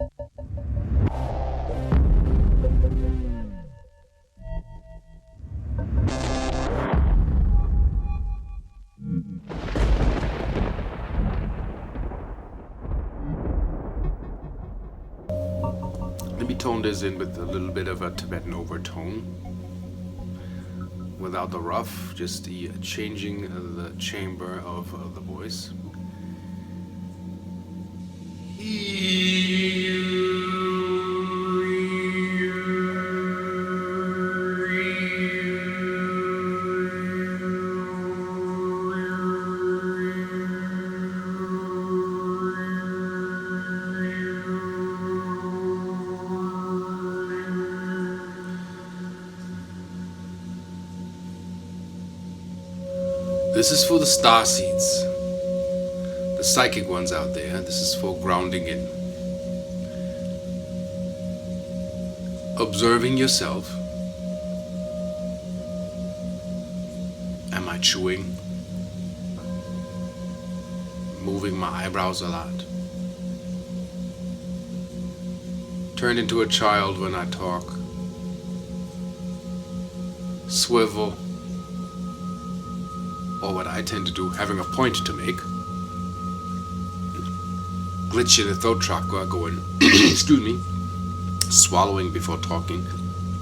Let me tone this in with a little bit of a Tibetan overtone. Without the rough, just the changing the chamber of the voice. This is for the Starseeds, the psychic ones out there. This is for grounding in. Observing yourself. Am I chewing? Moving my eyebrows a lot. Turn into a child when I talk. Swivel. Or what I tend to do, having a point to make. Glitch in the throat chakra going, excuse me, swallowing before talking.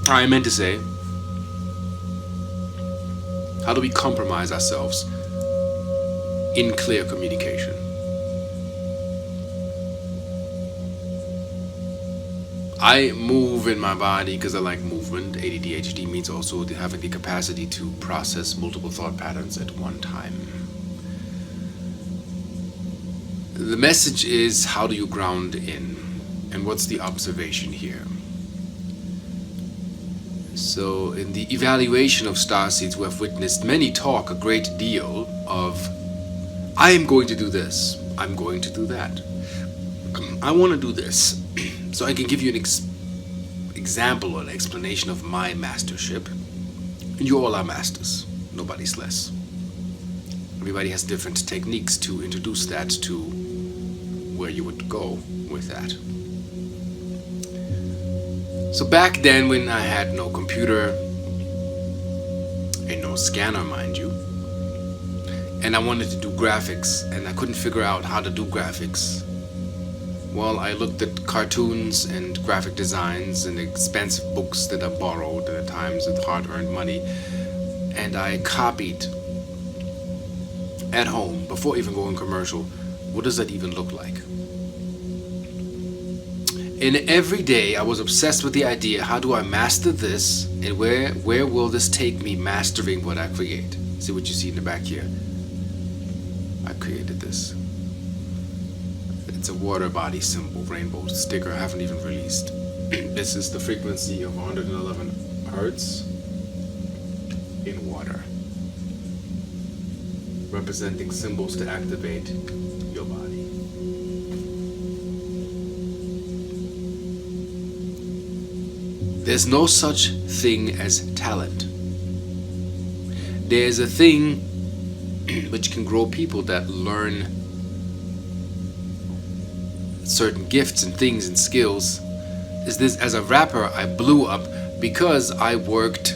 I meant to say, how do we compromise ourselves in clear communication? I move in my body because I like movement. ADHD means also having the capacity to process multiple thought patterns at one time. The message is, how do you ground in? And what's the observation here? So in the evaluation of Starseeds, we have witnessed many talk a great deal of, I am going to do this, I'm going to do that. I want to do this. So I can give you an example or an explanation of my mastership. You all are masters. Nobody's less. Everybody has different techniques to introduce that to where you would go with that. So back then, when I had no computer and no scanner, mind you, and I wanted to do graphics and I couldn't figure out how to do graphics, well, I looked at cartoons and graphic designs and expensive books that I borrowed at times with hard-earned money, and I copied at home, before even going commercial, what does that even look like? And every day I was obsessed with the idea, how do I master this, and where will this take me mastering what I create? See what you see in the back here? I created this. It's a water body symbol, rainbow sticker I haven't even released. This is the frequency of 111 hertz in water, representing symbols to activate your body. There's no such thing as talent. There's a thing which can grow people that learn certain gifts and things and skills. Is this, as a rapper, I blew up because I worked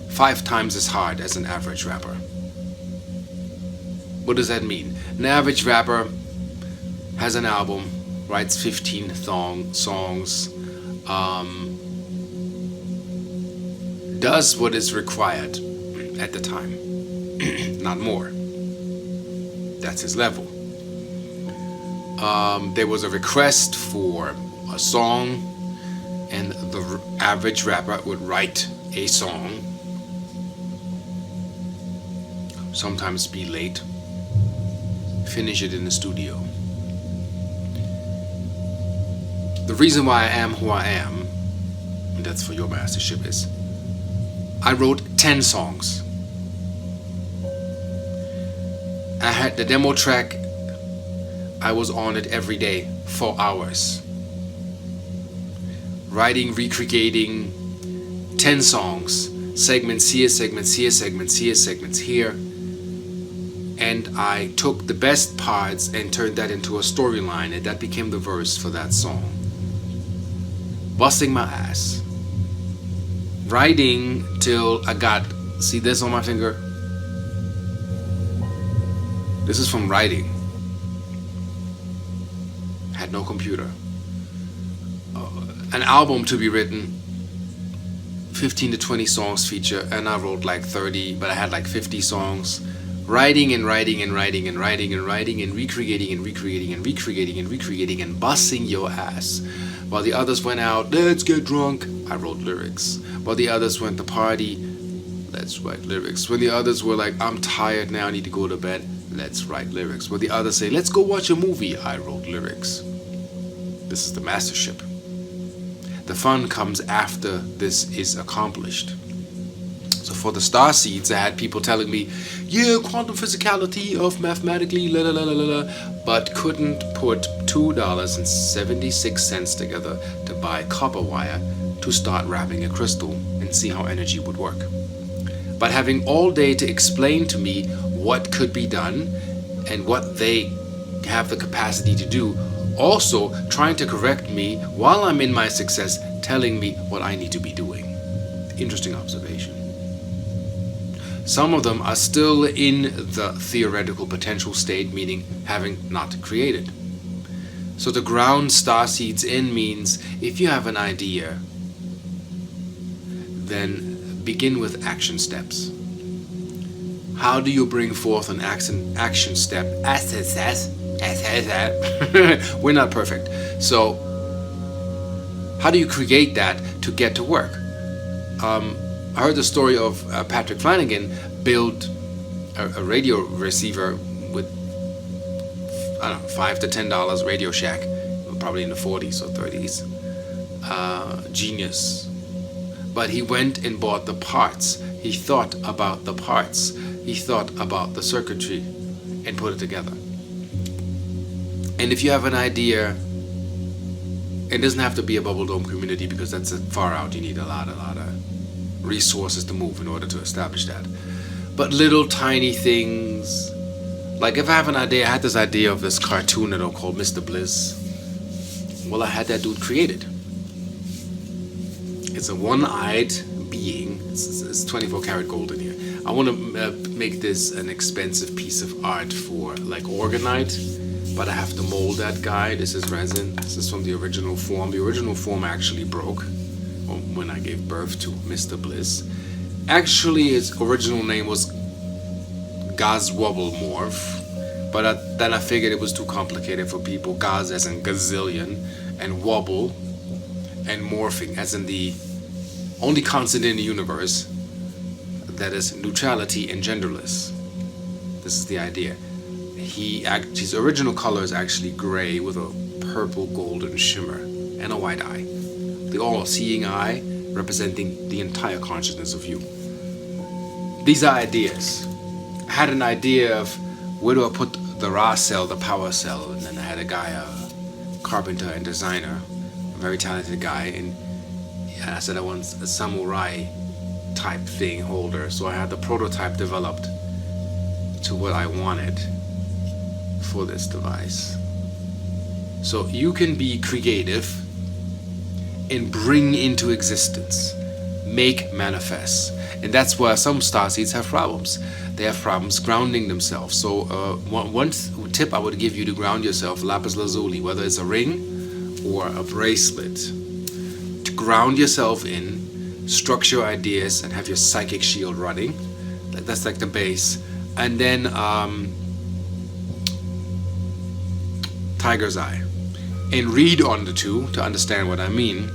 5 times as hard as an average rapper. What does that mean? An average rapper has an album, writes 15 songs, does what is required at the time, not more. That's his level. There was a request for a song, and the average rapper would write a song, sometimes be late, finish it in the studio. The reason why I am who I am, and that's for your mastership, is I wrote 10 songs. I had the demo track. I was on it every day for hours. Writing, recreating 10 songs, segments here, segments here, segments here, segments here. and I took the best parts and turned that into a storyline, and that became the verse for that song. Busting my ass. Writing till I got, see this on my finger? This is from writing. Had no computer. An album to be written, 15 to 20 songs feature, and I wrote like 30, but I had like 50 songs. Writing and writing and writing and writing and writing and recreating and recreating and recreating and recreating and busting your ass. While the others went out, let's get drunk, I wrote lyrics. While the others went to party, let's write lyrics. When the others were like, I'm tired now, I need to go to bed, let's write lyrics. When the others say, let's go watch a movie, I wrote lyrics. This is the mastership. The fun comes after this is accomplished. So for the Starseeds, I had people telling me, yeah, quantum physicality of mathematically, la la la la la, but couldn't put $2.76 together to buy copper wire to start wrapping a crystal and see how energy would work. But having all day to explain to me what could be done and what they have the capacity to do, also trying to correct me while I'm in my success, telling me what I need to be doing. Interesting observation. Some of them are still in the theoretical potential state, meaning having not created. So to ground Starseeds in means if you have an idea, then begin with action steps. How do you bring forth an action step? We're not perfect. So how do you create that to get to work? I heard the story of Patrick Flanagan build a radio receiver with, I don't know, $5 to $10 Radio Shack, probably in the 40s or 30s. Genius. But he went and bought the parts. He thought about the parts. He thought about the circuitry and put it together. And if you have an idea, it doesn't have to be a bubble dome community because that's far out. You need a lot of resources to move in order to establish that. But little tiny things, like if I have an idea, I had this idea of this cartoon that I called Mr. Bliss. Well, I had that dude created. It's a one-eyed being. It's 24 karat gold in here. I want to make this an expensive piece of art for like orgonite, but I have to mold that guy. This is resin. This is from the original form. The original form actually broke when I gave birth to Mr. Bliss. Actually, his original name was Gazwobblemorph, but then I figured it was too complicated for people. Gaz as in gazillion, and wobble, and morphing as in the only constant in the universe that is neutrality and genderless. This is the idea. His original color is actually gray with a purple golden shimmer and a white eye. The all-seeing eye representing the entire consciousness of you. These are ideas. I had an idea of where do I put the raw cell, the power cell, and then I had a guy, a carpenter and designer, a very talented guy, and I said I want a samurai type thing holder, so I had the prototype developed to what I wanted for this device. So you can be creative and bring into existence, make manifest. And that's why some starseeds have problems. They have problems grounding themselves. So one tip I would give you to ground yourself, lapis lazuli, whether it's a ring or a bracelet, to ground yourself in, structure ideas, and have your psychic shield running. That's like the base. And then tiger's eye. And read on the two to understand what I mean.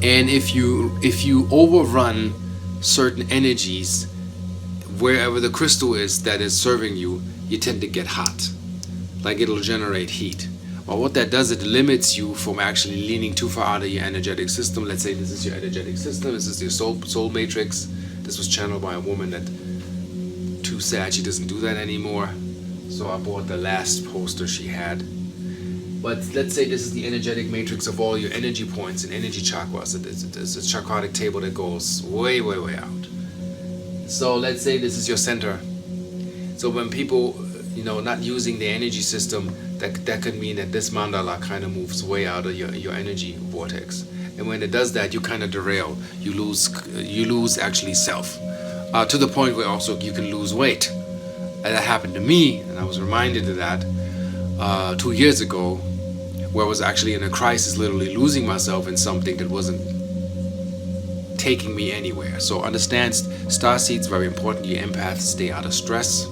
And if you overrun certain energies, wherever the crystal is that is serving you, you tend to get hot. Like it'll generate heat. Well, what that does, it limits you from actually leaning too far out of your energetic system. Let's say this is your energetic system, this is your soul matrix. This was channeled by a woman that, too sad she doesn't do that anymore. So I bought the last poster she had. But let's say this is the energetic matrix of all your energy points and energy chakras. It's a chakratic table that goes way, way, way out. So let's say this is your center. So when people, not using the energy system, that could mean that this mandala kind of moves way out of your energy vortex. And when it does that, you kind of derail. You lose actually self, to the point where also you can lose weight. And that happened to me, and I was reminded of that 2 years ago, where I was actually in a crisis, literally losing myself in something that wasn't taking me anywhere. So understand, starseeds, very important. You empaths, stay out of stress.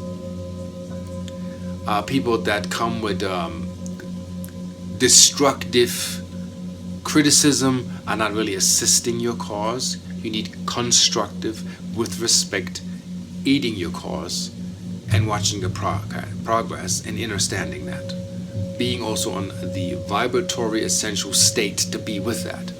People that come with destructive criticism are not really assisting your cause. You need constructive, with respect, aiding your cause and watching the progress and understanding that. Being also on the vibratory essential state to be with that.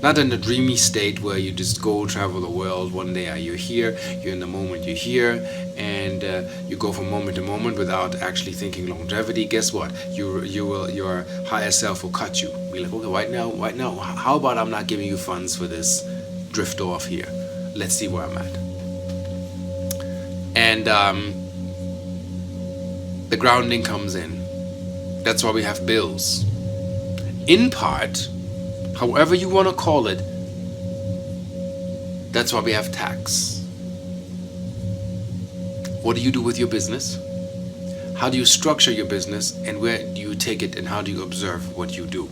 Not in the dreamy state where you just go travel the world. One day you're here, you're in the moment you're here, and you go from moment to moment without actually thinking longevity. Guess what? Your higher self will cut you. Be like, okay, right now, how about I'm not giving you funds for this? Drift off here. Let's see where I'm at. And the grounding comes in. That's why we have bills. In part, however you want to call it, that's why we have tax. What do you do with your business? How do you structure your business, and where do you take it, and how do you observe what you do?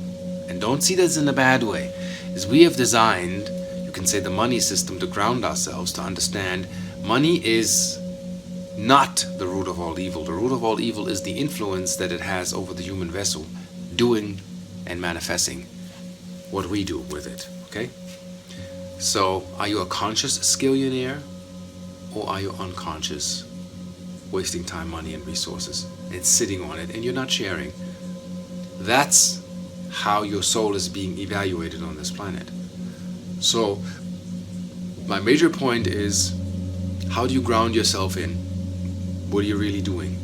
And don't see this in a bad way. As we have designed, you can say, the money system to ground ourselves, to understand money is not the root of all evil. The root of all evil is the influence that it has over the human vessel, doing and manifesting what we do with it. Okay? So, are you a conscious skillionaire, or are you unconscious, wasting time, money, and resources, and sitting on it, and you're not sharing? That's how your soul is being evaluated on this planet. So, my major point is, how do you ground yourself in? What are you really doing?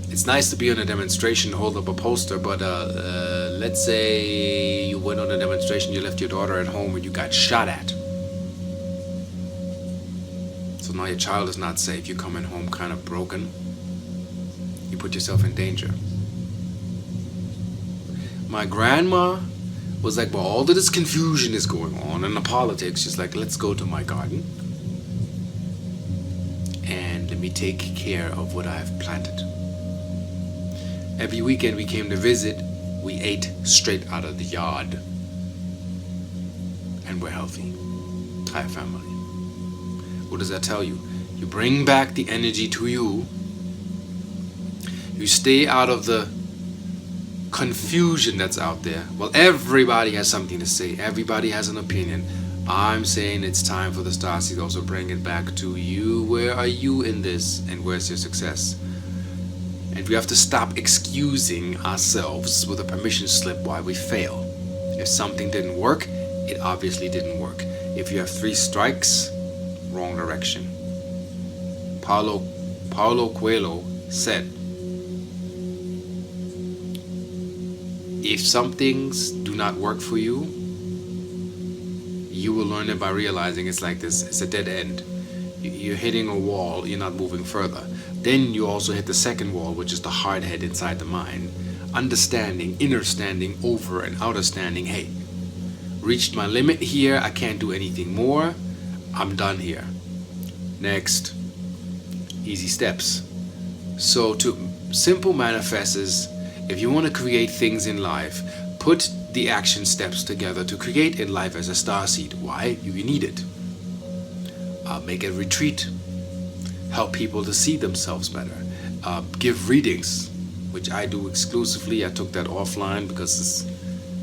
It's nice to be on a demonstration, hold up a poster, but let's say you went on a demonstration, you left your daughter at home, and you got shot at. So now your child is not safe. You're coming home kind of broken. You put yourself in danger. My grandma was like, well, all of this confusion is going on, and the politics, she's like, let's go to my garden and let me take care of what I have planted. Every weekend we came to visit, we ate straight out of the yard. And we're healthy. I have family. What does that tell you? You bring back the energy to you. You stay out of the confusion that's out there. Well, everybody has something to say. Everybody has an opinion. I'm saying it's time for the Starseeds also bring it back to you. Where are you in this? And where's your success? And we have to stop excusing ourselves with a permission slip why we fail. If something didn't work, it obviously didn't work. If you have 3 strikes, wrong direction. Paulo Coelho said, if some things do not work for you, you will learn it by realizing it's like this. It's a dead end. You're hitting a wall, you're not moving further. Then you also hit the second wall, which is the hard head inside the mind. Understanding, inner standing, over and outer standing. Hey, reached my limit here. I can't do anything more. I'm done here. Next. Easy steps. So to simple manifest is, if you want to create things in life, put the action steps together to create in life as a starseed. Why? You need it. Make a retreat. Help people to see themselves better. Give readings, which I do exclusively. I took that offline because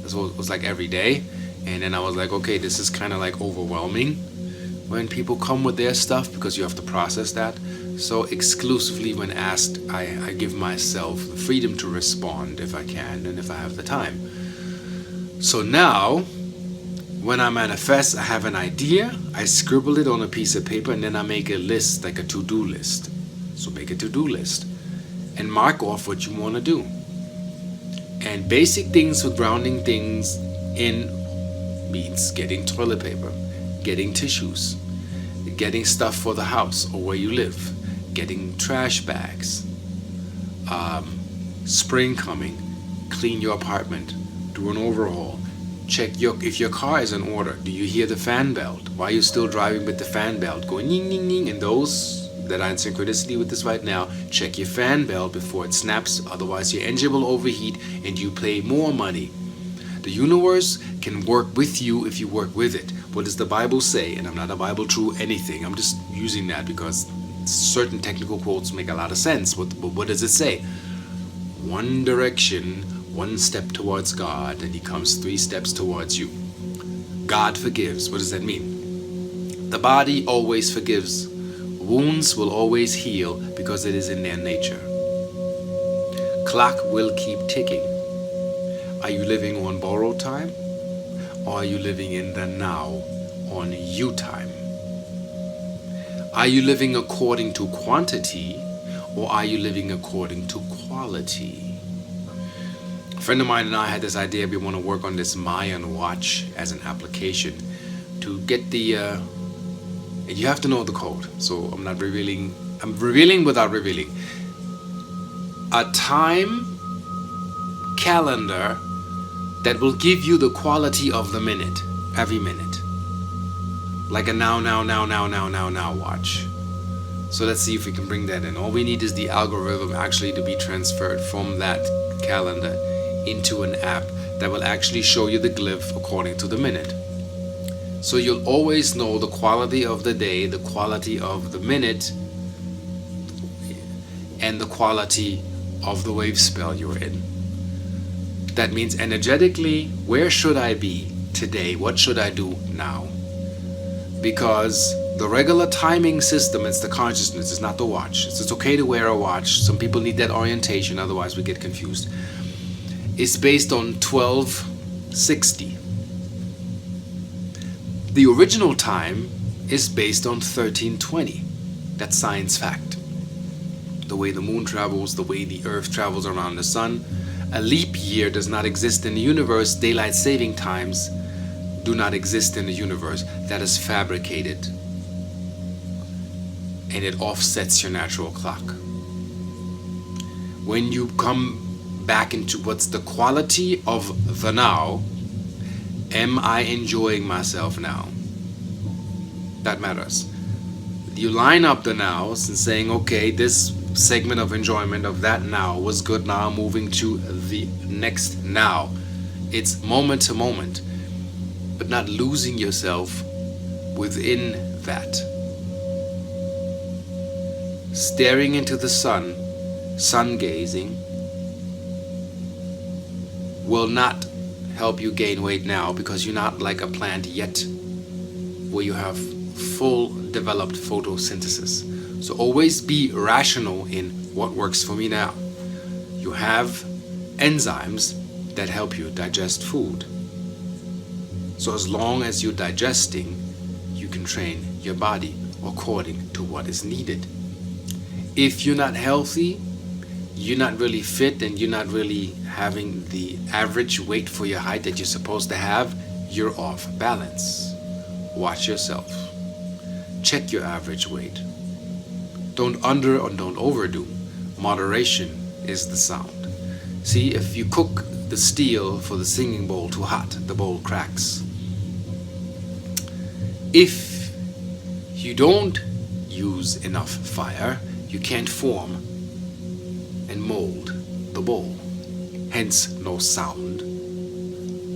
this was like every day. And then I was like, okay, this is kind of like overwhelming when people come with their stuff, because you have to process that. So exclusively when asked, I give myself the freedom to respond if I can and if I have the time. So now, when I manifest, I have an idea, I scribble it on a piece of paper, and then I make a list, like a to-do list. So make a to-do list and mark off what you want to do. And basic things for grounding things in means getting toilet paper, getting tissues, getting stuff for the house or where you live, getting trash bags, spring coming, clean your apartment, do an overhaul, check if your car is in order. Do you hear the fan belt? Why are you still driving with the fan belt going ning ning ning? And those that are in synchronicity with this right now, check your fan belt before it snaps, otherwise your engine will overheat and you pay more money. The universe can work with you if you work with it. What does the Bible say? And I'm not a Bible true anything, I'm just using that because certain technical quotes make a lot of sense. What does it say? One direction, one step towards God, and he comes 3 steps towards you. God forgives. What does that mean? The body always forgives. Wounds will always heal because it is in their nature. Clock will keep ticking. Are you living on borrowed time? Or are you living in the now, on you time? Are you living according to quantity, or are you living according to quality? A friend of mine and I had this idea. We want to work on this Mayan watch as an application to get the you have to know the code, so I'm not revealing. I'm revealing without revealing. A time calendar that will give you the quality of the minute, every minute. Like a now watch. So let's see if we can bring that in. All we need is the algorithm actually to be transferred from that calendar into an app that will actually show you the glyph according to the minute. So you'll always know the quality of the day, the quality of the minute, and the quality of the wave spell you're in. That means energetically, where should I be today? What should I do now? Because the regular timing system, it's the consciousness, it's not the watch. It's okay to wear a watch. Some people need that orientation, otherwise we get confused. It's based on 1260. The original time is based on 1320. That's science fact. The way the moon travels, the way the earth travels around the sun. A leap year does not exist in the universe. Daylight saving times do not exist in the universe. That is fabricated. And it offsets your natural clock. When you come back into what's the quality of the now, am I enjoying myself now? That matters. You line up the nows and saying, okay, this segment of enjoyment of that now was good. Now I'm moving to the next now. It's moment to moment, but not losing yourself within that. Staring into the sun gazing, will not help you gain weight now because you're not like a plant yet where you have full developed photosynthesis. So always be rational in what works for me now. You have enzymes that help you digest food. So as long as you're digesting, you can train your body according to what is needed. If you're not healthy, you're not really fit, and you're not really having the average weight for your height that you're supposed to have, you're off balance. Watch yourself. Check your average weight. Don't under or don't overdo. Moderation is the sound. See, if you cook the steel for the singing bowl too hot, the bowl cracks. If you don't use enough fire, you can't form and mold the bowl. Hence, no sound.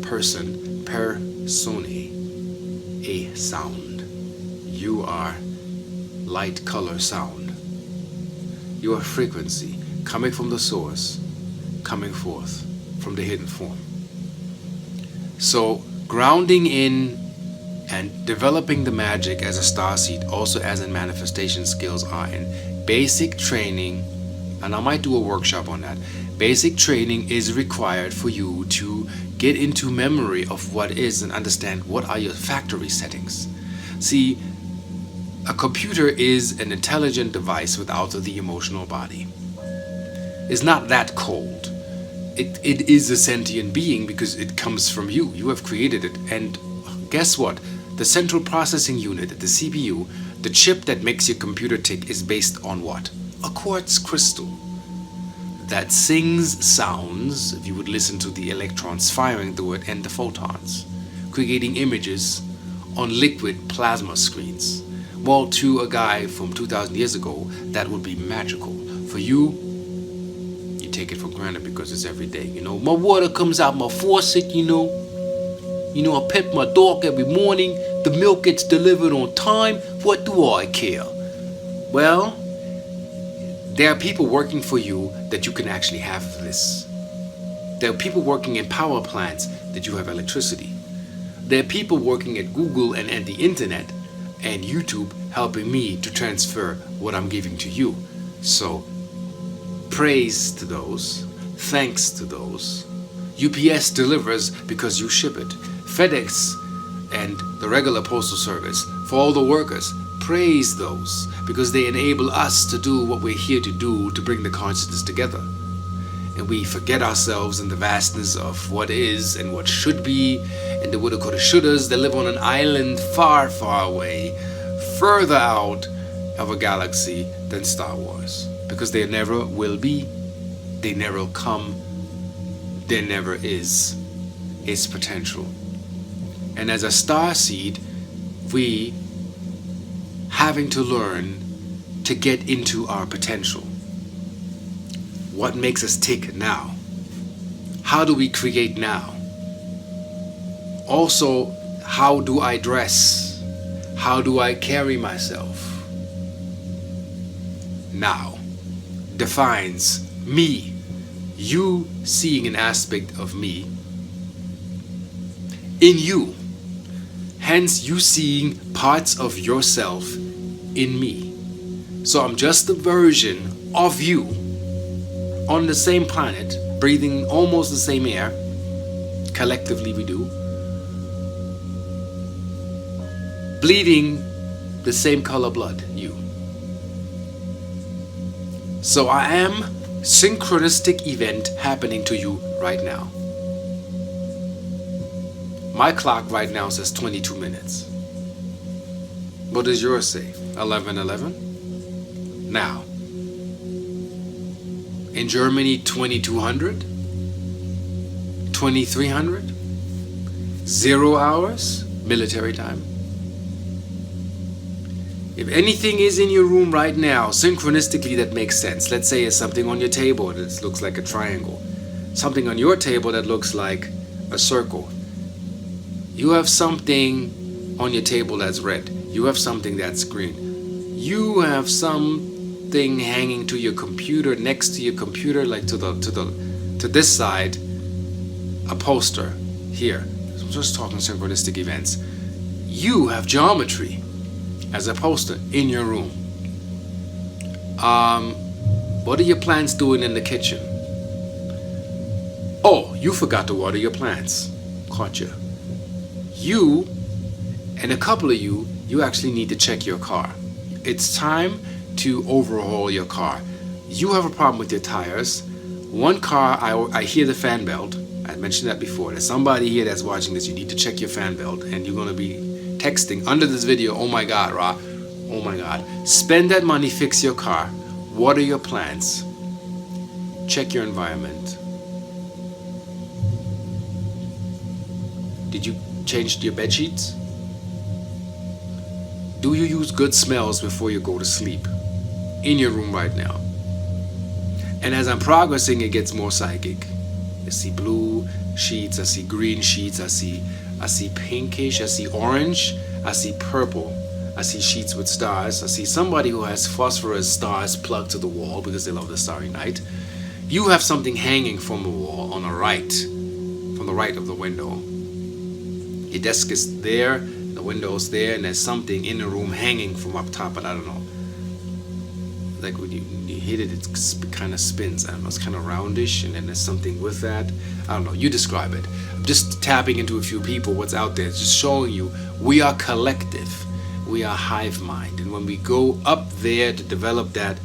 Person, persone, a sound. You are light, color, sound. You are frequency coming from the source, coming forth from the hidden form. So, grounding in and developing the magic as a starseed, also as in manifestation skills, are in basic training. And I might do a workshop on that. Basic training is required for you to get into memory of what is and understand what are your factory settings. See, a computer is an intelligent device without the emotional body. It's not that cold. It is a sentient being because it comes from you. You have created it. And guess what? The central processing unit, the CPU, The chip that makes your computer tick is based on what? A quartz crystal that sings sounds, if you would listen to the electrons firing through it, and the photons, creating images on liquid plasma screens. Well, to a guy from 2,000 years ago, that would be magical. For you, you take it for granted because it's every day. You know, my water comes out my faucet, you know. I pet my dog every morning. The milk gets delivered on time. What do I care? Well, there are people working for you that you can actually have this. There are people working in power plants that you have electricity. There are people working at Google and at the internet and YouTube helping me to transfer what I'm giving to you. So, praise to those. Thanks to those. UPS delivers because you ship it. FedEx and the regular postal service, for all the workers, praise those because they enable us to do what we're here to do, to bring the consciousness together. And we forget ourselves in the vastness of what is and what should be, and the woulda, coulda, shouldas that live on an island far, far away, further out of a galaxy than Star Wars. Because there never will be, they never come, there never is its potential. And as a starseed, we having to learn to get into our potential. What makes us tick now? How do we create now? Also, how do I dress? How do I carry myself? Now defines me. You seeing an aspect of me in you. Hence, you seeing parts of yourself in me. So I'm just a version of you on the same planet, breathing almost the same air. Collectively we do. Bleeding the same color blood, you. So I am synchronistic event happening to you right now. My clock right now says 22 minutes. What does yours say? 11:11? Now, in Germany, 2200? 2300? 0 hours military time. If anything is in your room right now, synchronistically that makes sense. Let's say it's something on your table that looks like a triangle. Something on your table that looks like a circle. You have something on your table that's red. You have something that's green. You have something hanging to your computer, next to your computer, like to this side, a poster here. I'm just talking synchronistic events. You have geometry as a poster in your room. What are your plants doing in the kitchen? Oh, you forgot to water your plants. Caught you. You and a couple of you actually need to check your car. It's time to overhaul your car. You have a problem with your tires. One car, I hear the fan belt. I mentioned that before. There's somebody here that's watching this. You need to check your fan belt, and you're going to be texting under this video, oh my God, Ra, oh my God. Spend that money, fix your car, water your plants, check your environment. Did you change your bed sheets? Do you use good smells before you go to sleep? In your room right now. And as I'm progressing, it gets more psychic. I see blue sheets, I see green sheets, I see pinkish, I see orange, I see purple, I see sheets with stars, I see somebody who has phosphorus stars plugged to the wall because they love the starry night. You have something hanging from the wall on the right, from the right of the window. Your desk is there, the window's there, and there's something in the room hanging from up top, but I don't know. Like when you hit it, it kind of spins. I don't know, it's kind of roundish, and then there's something with that. I don't know, you describe it. I'm just tapping into a few people, what's out there. It's just showing you we are collective. We are hive mind. And when we go up there to develop that,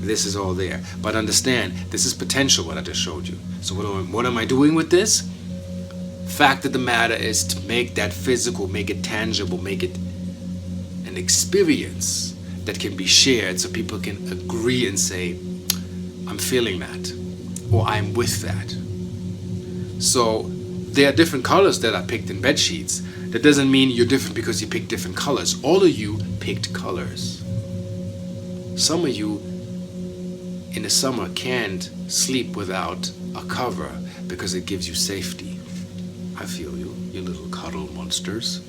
this is all there. But understand, this is potential, what I just showed you. So what am I doing with this? Fact of the matter is to make that physical, make it tangible, make it an experience that can be shared so people can agree and say, I'm feeling that, or I'm with that. So there are different colors that are picked in bed sheets. That doesn't mean you're different because you picked different colors. All of you picked colors. Some of you in the summer can't sleep without a cover because it gives you safety. I feel you, you little cuddle monsters.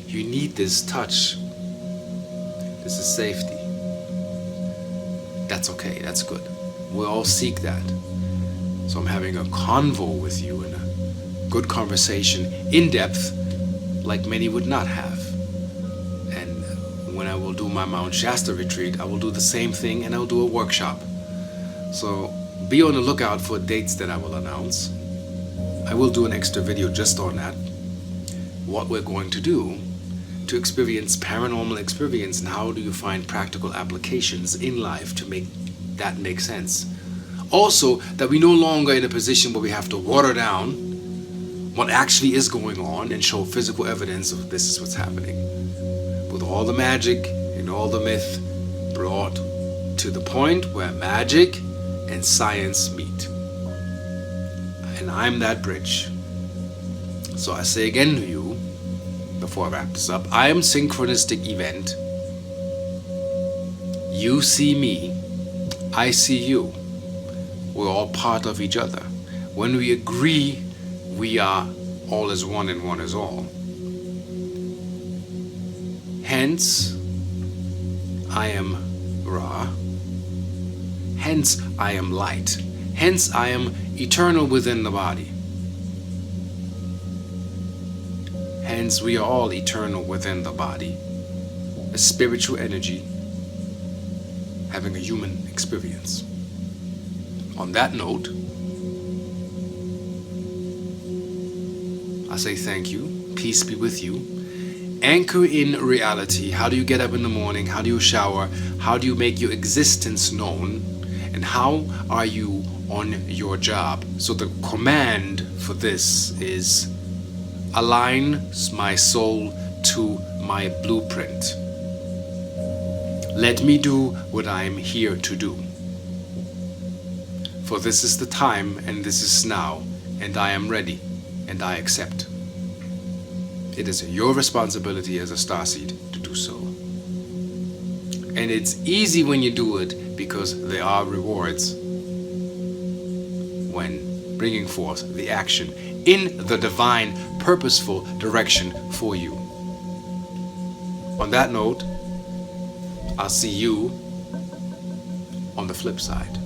You need this touch. This is safety. That's okay, that's good. We all seek that. So I'm having a convo with you and a good conversation, in depth, like many would not have. And when I will do my Mount Shasta retreat, I will do the same thing and I'll do a workshop. So be on the lookout for dates that I will announce. I will do an extra video just on that. What we're going to do to experience paranormal experience, and how do you find practical applications in life to make that make sense. Also, that we're no longer in a position where we have to water down what actually is going on and show physical evidence of this is what's happening. With all the magic and all the myth brought to the point where magic and science meet. And I'm that bridge. So I say again to you, before I wrap this up, I am synchronistic event. You see me, I see you. We're all part of each other. When we agree, we are all is one and one is all. Hence, I am Ra. Hence, I am light. Hence, I am eternal within the body. Hence, we are all eternal within the body. A spiritual energy having a human experience. On that note, I say thank you. Peace be with you. Anchor in reality. How do you get up in the morning? How do you shower? How do you make your existence known? And how are you on your job? So the command for this is align my soul to my blueprint. Let me do what I am here to do. For this is the time, and this is now, and I am ready, and I accept. It is your responsibility as a starseed to do so. And it's easy when you do it because there are rewards when bringing forth the action in the divine, purposeful direction for you. On that note, I'll see you on the flip side.